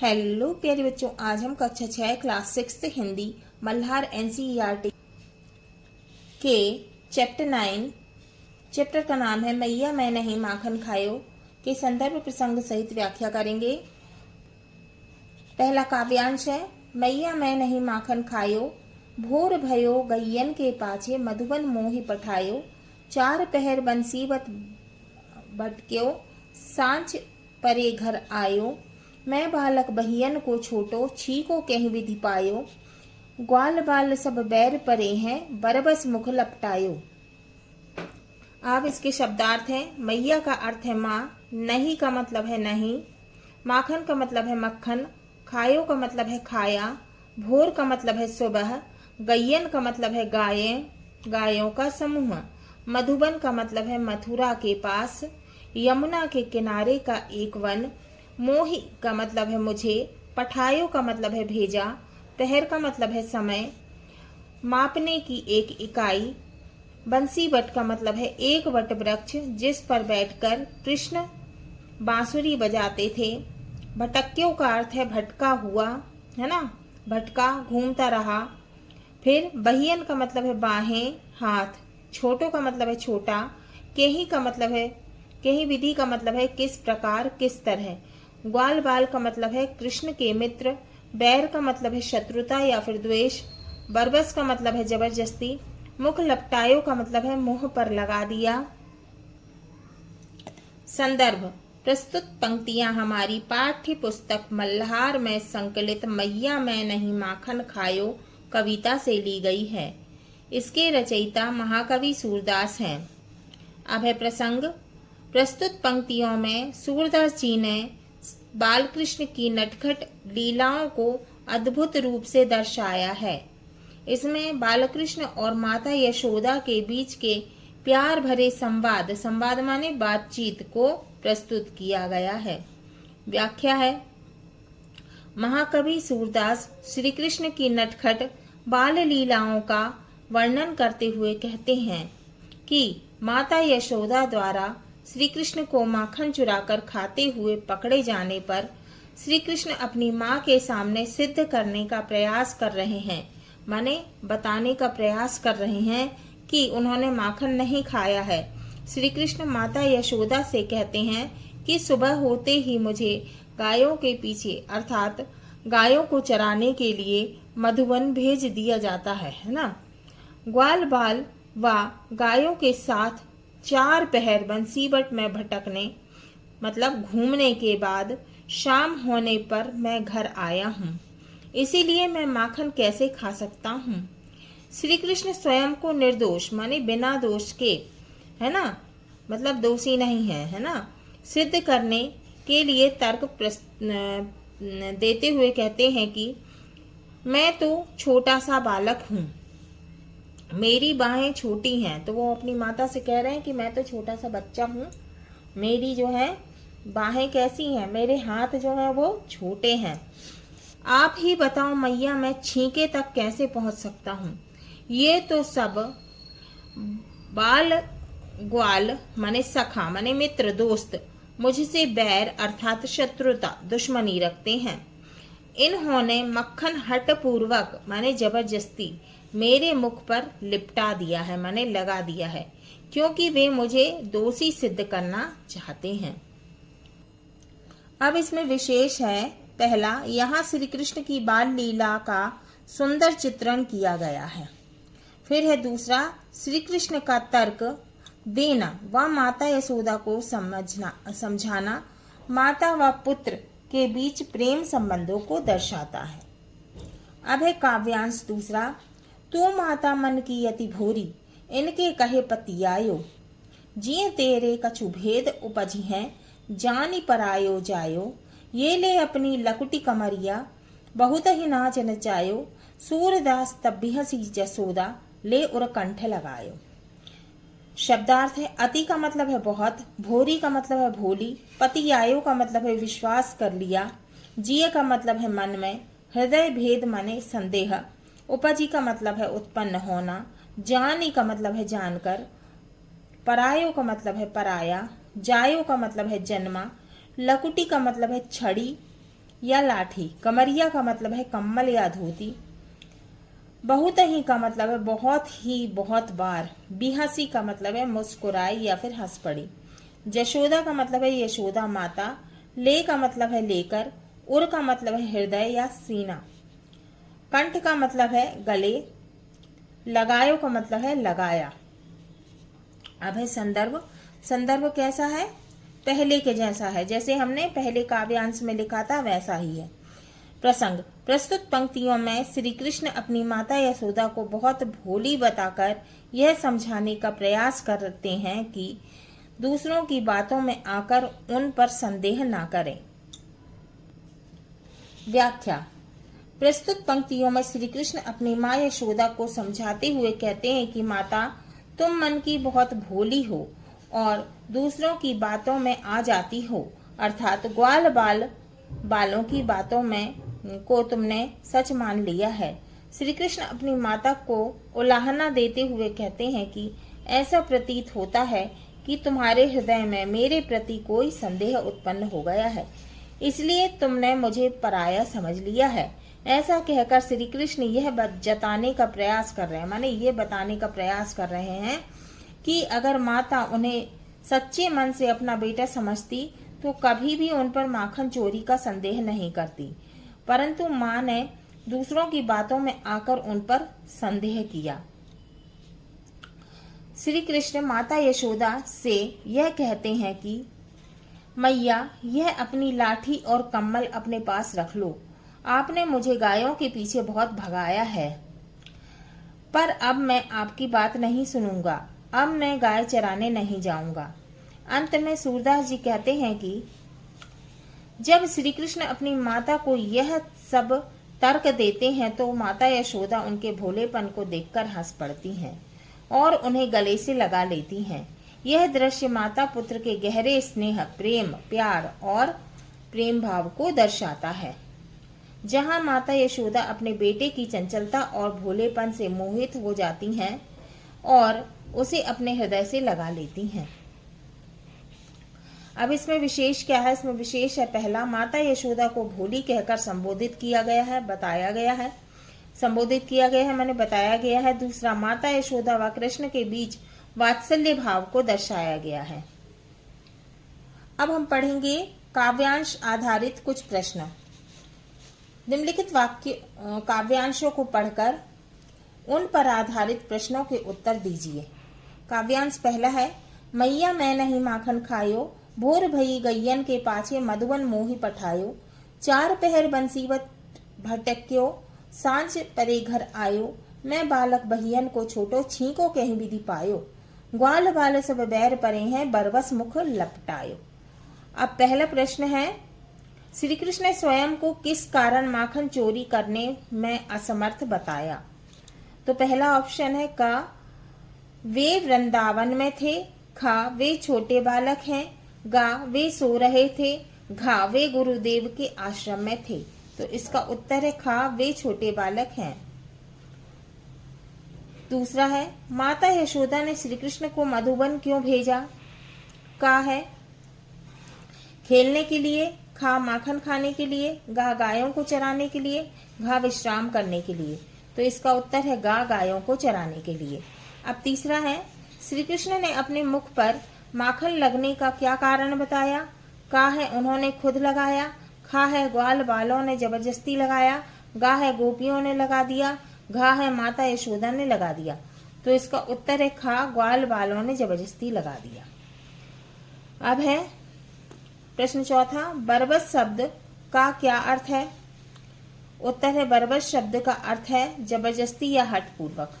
Hello प्यारे बच्चों, आज हम कक्षा 6 क्लास 6 हिंदी मल्हार एनसीईआरटी के चैप्टर 9 चैप्टर का नाम है मैया मैं नहीं माखन खायो के संदर्भ प्रसंग सहित व्याख्या करेंगे। पहला काव्यांश है। मैया मैं नहीं माखन खायो, भोर भयो गैयन के पाछे मधुबन मोहि पठायो, चार पहर बंसीवत भटक्यो सांझ परे घर आयो, मैं बालक बहियन को छोटो छीको कहीं विधि पायो, ग्वाल बाल सब बैर परे हैं बरबस मुख लपटायो। अब इसके शब्दार्थ हैं। मैया का अर्थ है माँ, नहीं का मतलब है नहीं, माखन का मतलब है मक्खन, खायो का मतलब है खाया, भोर का मतलब है सुबह, गैयन का मतलब है गायें गायों का समूह, मधुबन का मतलब है मथुरा के पास, यमुना के किनारे का एक वन, मोहि का मतलब है मुझे, पठायो का मतलब है भेजा, पहर का मतलब है समय, मापने की एक इकाई, बंसी वट का मतलब है एक वट वृक्ष जिस पर बैठकर कृष्ण बांसुरी बजाते थे, भटक्यों का अर्थ है भटका हुआ, है ना, भटका घूमता रहा। फिर बहियन का मतलब है बाहें हाथ, छोटो का मतलब है छोटा, केही का मतलब है केही विधि का मतलब है किस प्रकार किस तरह, ग्वाल बाल का मतलब है कृष्ण के मित्र, बैर का मतलब है शत्रुता या फिर द्वेष, बरबस का मतलब है जबरदस्ती, मुख लपटायो का मतलब है मुंह पर लगा दिया। संदर्भ। प्रस्तुत पंक्तियां हमारी पाठ्य पुस्तक मल्हार में संकलित मैया मैं नहीं माखन खायो कविता से ली गई है। इसके रचयिता महाकवि सूरदास हैं। अब है प्रसंग। प्रस्तुत पंक्तियों में सूरदास जी ने बालकृष्ण की नटखट लीलाओं को अद्भुत रूप से दर्शाया है। इसमें बालकृष्ण और माता यशोदा के बीच के प्यार भरे संवाद माने बातचीत को प्रस्तुत किया गया है। व्याख्या है। महाकवि सूरदास श्री कृष्ण की नटखट बाल लीलाओं का वर्णन करते हुए कहते हैं कि माता यशोदा द्वारा श्री कृष्ण को माखन चुराकर खाते हुए पकड़े जाने पर श्री कृष्ण अपनी माँ के सामने सिद्ध करने का प्रयास कर रहे हैं, माने बताने का प्रयास कर रहे हैं कि उन्होंने माखन नहीं खाया है। श्री कृष्ण माता यशोदा से कहते हैं कि सुबह होते ही मुझे गायों के पीछे अर्थात गायों को चराने के लिए मधुबन भेज दिया जाता है ना। ग्वाल बाल व गायों के साथ चार पहर बंसीवट में भटकने मतलब घूमने के बाद शाम होने पर मैं घर आया हूँ, इसीलिए मैं माखन कैसे खा सकता हूँ। श्री कृष्ण स्वयं को निर्दोष माने बिना दोष के, है ना, मतलब दोषी नहीं है ना, सिद्ध करने के लिए तर्क देते हुए कहते हैं कि मैं तो छोटा सा बालक हूँ, मेरी बाहें छोटी हैं। तो वो अपनी माता से कह रहे हैं कि मैं तो छोटा सा बच्चा हूँ, मेरी जो है बाहें कैसी हैं, मेरे हाथ जो है वो छोटे हैं। आप ही बताओ मैया मैं छींके तक कैसे पहुँच सकता हूँ। ये तो सब बाल ग्वाल माने सखा माने मित्र दोस्त मुझसे बैर अर्थात शत्रुता दुश्मनी रखते हैं। इन्होंने मक्खन हट पूर्वक माने जबरदस्ती मेरे मुख पर लिपटा दिया है माने लगा दिया है, क्योंकि वे मुझे दोषी सिद्ध करना चाहते हैं। अब इसमें विशेष है। पहला, यहाँ श्री कृष्ण की बाल लीला का सुंदर चित्रण किया गया है। फिर है दूसरा, श्री कृष्ण का तर्क देना व माता यशोदा को समझाना माता व पुत्र के बीच प्रेम संबंधों को दर्शाता है। अब है काव्यांश दूसरा। तू माता मन की यति भोरी इनके कहे पति आयो, जिये तेरे कछु भेद उपजी हैं जानी परायो जायो, ये ले अपनी लकुटी कमरिया बहुत ही नाच नचायो, सूरदास तब भी हंसी जसोदा ले उर कंठ लगायो। शब्दार्थ है। अति का मतलब है बहुत, भोरी का मतलब है भोली, पति आयो का मतलब है विश्वास कर लिया, जिये का मतलब है मन में, हृदय भेद माने संदेह, उपजी का मतलब है उत्पन्न होना, जानी का मतलब है जानकर, परायो का मतलब है पराया, जायो का मतलब है जन्मा, लकुटी का मतलब है छड़ी, या लाठी। कमरिया का मतलब है कम्बल या धोती। बहुत ही का मतलब है बहुत ही, बहुत बार। बिहसी का मतलब है मुस्कुराई या फिर हंस पड़ी। जशोदा का मतलब है यशोदा माता। ले का मतलब है लेकर। उर का मतलब है हृदय या सीना। कंठ का मतलब है गले। लगायो का मतलब है लगाया। अब है संदर्भ। संदर्भ कैसा है? पहले के जैसा है, जैसे हमने पहले काव्यांश में लिखा था वैसा ही है। प्रसंग। प्रस्तुत पंक्तियों में श्री कृष्ण अपनी माता यशोदा को बहुत भोली बताकर यह समझाने का प्रयास करते हैं कि दूसरों की बातों में आकर उन पर संदेह ना करें। व्याख्या। प्रस्तुत पंक्तियों में श्री कृष्ण अपनी माँ यशोदा को समझाते हुए कहते हैं कि माता, तुम मन की बहुत भोली हो और दूसरों की बातों में आ जाती हो, अर्थात ग्वाल बालों की बातों में को तुमने सच मान लिया है। श्री कृष्ण अपनी माता को उलाहना देते हुए कहते हैं कि ऐसा प्रतीत होता है कि तुम्हारे हृदय में मेरे प्रति कोई संदेह उत्पन्न हो गया है, इसलिए तुमने मुझे पराया समझ लिया है। ऐसा कहकर श्री कृष्ण यह जताने का प्रयास कर रहे हैं, माने ये बताने का प्रयास कर रहे हैं कि अगर माता उन्हें सच्चे मन से अपना बेटा समझती तो कभी भी उन पर माखन चोरी का संदेह नहीं करती, परंतु माँ ने दूसरों की बातों में आकर उन पर संदेह किया। श्री कृष्ण माता यशोदा से यह कहते हैं कि मैया, यह अपनी लाठी और कम्बल अपने पास रख लो। आपने मुझे गायों के पीछे बहुत भगाया है, पर अब मैं आपकी बात नहीं सुनूंगा। अब मैं गाय चराने नहीं जाऊंगा। अंत में सूरदास जी कहते हैं कि जब श्री कृष्ण अपनी माता को यह सब तर्क देते हैं तो माता यशोदा उनके भोलेपन को देखकर हंस पड़ती हैं और उन्हें गले से लगा लेती हैं। यह दृश्य माता पुत्र के गहरे स्नेह, प्रेम, प्यार और प्रेम भाव को दर्शाता है। जहां माता यशोदा अपने बेटे की चंचलता और भोलेपन से मोहित हो जाती हैं और उसे अपने हृदय से लगा लेती हैं। अब इसमें विशेष क्या है? इसमें विशेष है, पहला, माता यशोदा को भोली कहकर संबोधित किया गया है, बताया गया है। संबोधित किया गया है मैंने बताया गया है। दूसरा, माता यशोदा व कृष्ण के बीच वात्सल्य भाव को दर्शाया गया है। अब हम पढ़ेंगे काव्यांश आधारित कुछ प्रश्न। निम्नलिखित वाक्य काव्यांशों को पढ़कर उन पर आधारित प्रश्नों के उत्तर दीजिए। काव्यांश पहला है, मैया मैं नहीं माखन खायो, भोर भई गैयन के पाछे मधुवन मोहि पठायो, चार पहर बंसीवत भटक्यो, सांझ परे घर आयो, मैं बालक बहियन को छोटो छींको कहीं विधि पायो, ग्वाल बाल सब बैर परे हैं बरबस मुख लपटायो। अब पहला प्रश्न है, श्री कृष्ण ने स्वयं को किस कारण माखन चोरी करने में असमर्थ बताया? तो पहला ऑप्शन है का, वे वृंदावन में थे। खा, वे छोटे बालक हैं। गा, वे सो रहे थे। घा, वे गुरुदेव के आश्रम में थे। तो इसका उत्तर है खा, वे छोटे बालक हैं। दूसरा है, माता यशोदा ने श्री कृष्ण को मधुबन क्यों भेजा? का है, खेलने के लिए। खा, माखन खाने के लिए। गा, गायों को चराने के लिए। घा, विश्राम करने के लिए। तो इसका उत्तर है गा, गायों को चराने के लिए। अब तीसरा है, श्री कृष्ण ने अपने मुख पर माखन लगने का क्या कारण बताया? का है, उन्होंने खुद लगाया। खा है, ग्वाल बालों ने जबरदस्ती लगाया। गा है, गोपियों ने लगा दिया। घा है, माता यशोदा ने लगा दिया। तो इसका उत्तर है खा, ग्वाल बालों ने जबरदस्ती लगा दिया। अब है प्रश्न चौथा, बरबस शब्द का क्या अर्थ है? उत्तर है बरबस शब्द का अर्थ है जबरदस्ती या हठ पूर्वक।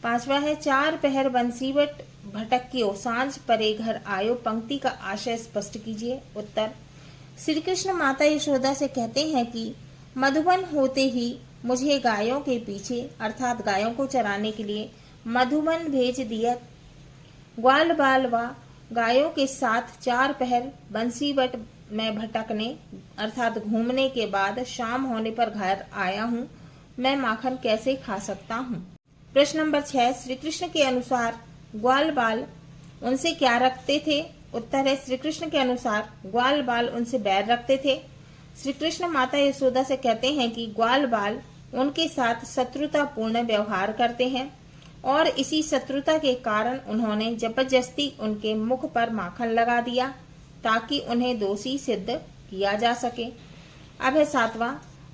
पांचवा है, चार पहर बंसीवट भटक्यो, सांझ परे घर आयो, पंक्ति का आशय स्पष्ट कीजिए। उत्तर, श्री कृष्ण माता यशोदा से कहते हैं कि मधुबन होते ही मुझे गायों के पीछे अर्थात गायों को चराने के लिए मधुबन भेज दिया। ग्वाल बाल व गायों के साथ चार पहर बंसीवट में भटकने अर्थात घूमने के बाद शाम होने पर घर आया हूँ, मैं माखन कैसे खा सकता हूँ? प्रश्न नंबर 6, श्री कृष्ण के अनुसार ग्वाल बाल उनसे क्या रखते थे? उत्तर है, श्री कृष्ण के अनुसार ग्वाल बाल उनसे बैर रखते थे। श्री कृष्ण माता यशोदा से कहते हैं कि ग्वाल बाल उनके साथ शत्रुतापूर्ण व्यवहार करते हैं और इसी शत्रुता के कारण उन्होंने जबरदस्ती उनके मुख पर माखन लगा दिया ताकि उन्हें दोषी सिद्ध किया जा सके। अब है 7वां।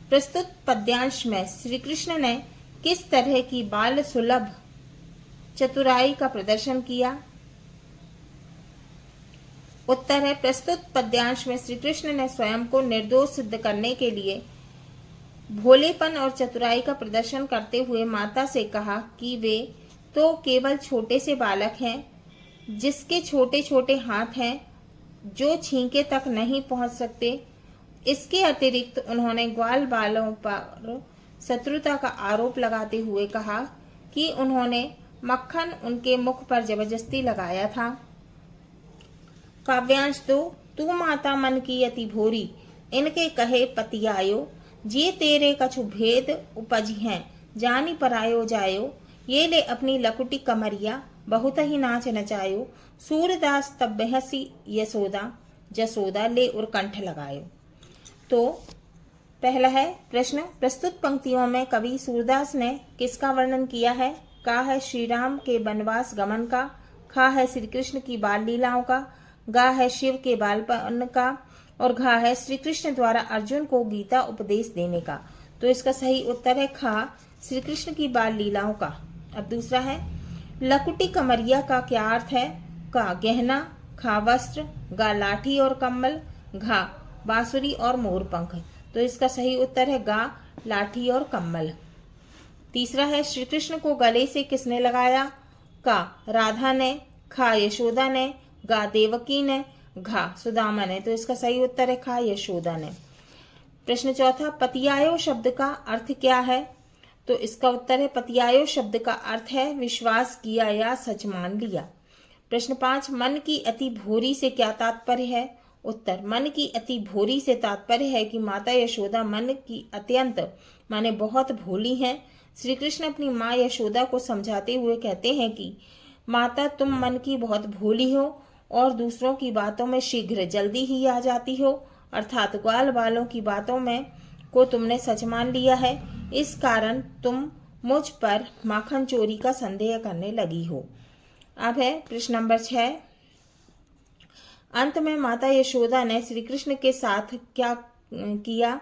प्रस्तुत पद्यांश में श्री कृष्ण ने किस तरह की बाल सुलभ चतुराई का प्रदर्शन किया? उत्तर है, प्रस्तुत पद्यांश में श्री कृष्ण ने स्वयं को निर्दोष सिद्ध करने के लिए भोलेपन और चतुराई का प्रदर्शन करते हुए माता से कहा कि वे तो केवल छोटे से बालक हैं जिसके छोटे छोटे हाथ हैं जो छींके तक नहीं पहुंच सकते। इसके अतिरिक्त उन्होंने ग्वाल बालों पर शत्रुता का आरोप लगाते हुए कहा कि उन्होंने मक्खन उनके मुख पर जबरदस्ती लगाया था। काव्यांश 2। तू माता मन की अति भोरी, इनके कहे पतियायो, जे तेरे कछु भेद उपज हैं, जानी परायो जायो, ये ले अपनी लकुटी कमरिया, बहुत ही नाच नचायो, सूरदास तब बहसी यशोदा, जसोदा ले उर कंठ लगायो। तो पहला है प्रश्न, प्रस्तुत पंक्तियों में कवि सूरदास ने किसका वर्णन किया है? का है श्री राम के वनवास गमन का, खा है श्री कृष्ण की बाल लीलाओं का, गा है शिव के बालपन का और घा है श्री कृष्ण द्वारा अर्जुन को गीता उपदेश देने का। तो इसका सही उत्तर है खा, श्री कृष्ण की बाल लीलाओं का। अब दूसरा है, लकुटी कमरिया का क्या अर्थ है? का गहना, खा वस्त्र, गा लाठी और कम्बल, घा बांसुरी और मोरपंख। तो इसका सही उत्तर है गा लाठी और कम्बल। तीसरा है, श्री कृष्ण को गले से किसने लगाया? का राधा ने, खा यशोदा ने, गा देवकी ने, घा सुदामा ने। तो इसका सही उत्तर है खा यशोदा ने। प्रश्न चौथा, पतियायो शब्द का अर्थ क्या है? तो इसका उत्तर है पतियायो शब्द का अर्थ है विश्वास किया या सच मान लिया। प्रश्न 5, मन की अति भोरी से क्या तात्पर्य है? उत्तर, मन की अति भोरी से तात्पर्य है कि माता यशोदा मन की अत्यंत माने बहुत भोली हैं। श्री कृष्ण अपनी माँ यशोदा को समझाते हुए कहते हैं कि माता तुम मन की बहुत भोली हो और दूसरों की बातों में शीघ्र जल्दी ही आ जाती हो, अर्थात ग्वाल बालों की बातों में को तुमने सच मान लिया है, इस कारण तुम मुझ पर माखन चोरी का संदेह करने लगी हो। अब है प्रश्न नंबर 6, अंत में माता यशोदा ने श्री कृष्ण के साथ क्या किया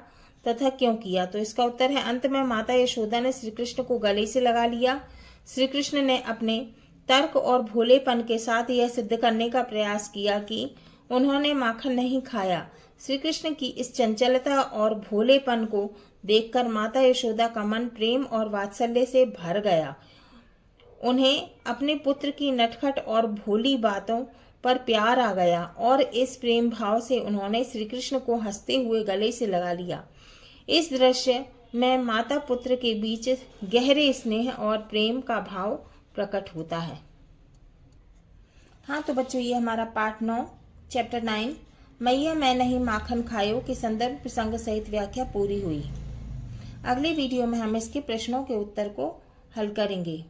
तथा क्यों किया? तो इसका उत्तर है, अंत में माता यशोदा ने श्री कृष्ण को गले से लगा लिया। श्री कृष्ण ने अपने तर्क और भोलेपन के साथ यह सिद्ध करने का प्रयास किया कि उन्होंने माखन नहीं खाया। श्री कृष्ण की इस चंचलता और भोलेपन को देखकर माता यशोदा का मन प्रेम और वात्सल्य से भर गया। उन्हें अपने पुत्र की नटखट और भोली बातों पर प्यार आ गया और इस प्रेम भाव से उन्होंने श्री कृष्ण को हंसते हुए गले से लगा लिया। इस दृश्य में माता पुत्र के बीच गहरे स्नेह और प्रेम का भाव प्रकट होता है। हाँ तो बच्चों, ये हमारा पार्ट 9 चैप्टर 9 मैया मैं नहीं माखन खायो के संदर्भ प्रसंग सहित व्याख्या पूरी हुई। अगले वीडियो में हम इसके प्रश्नों के उत्तर को हल करेंगे।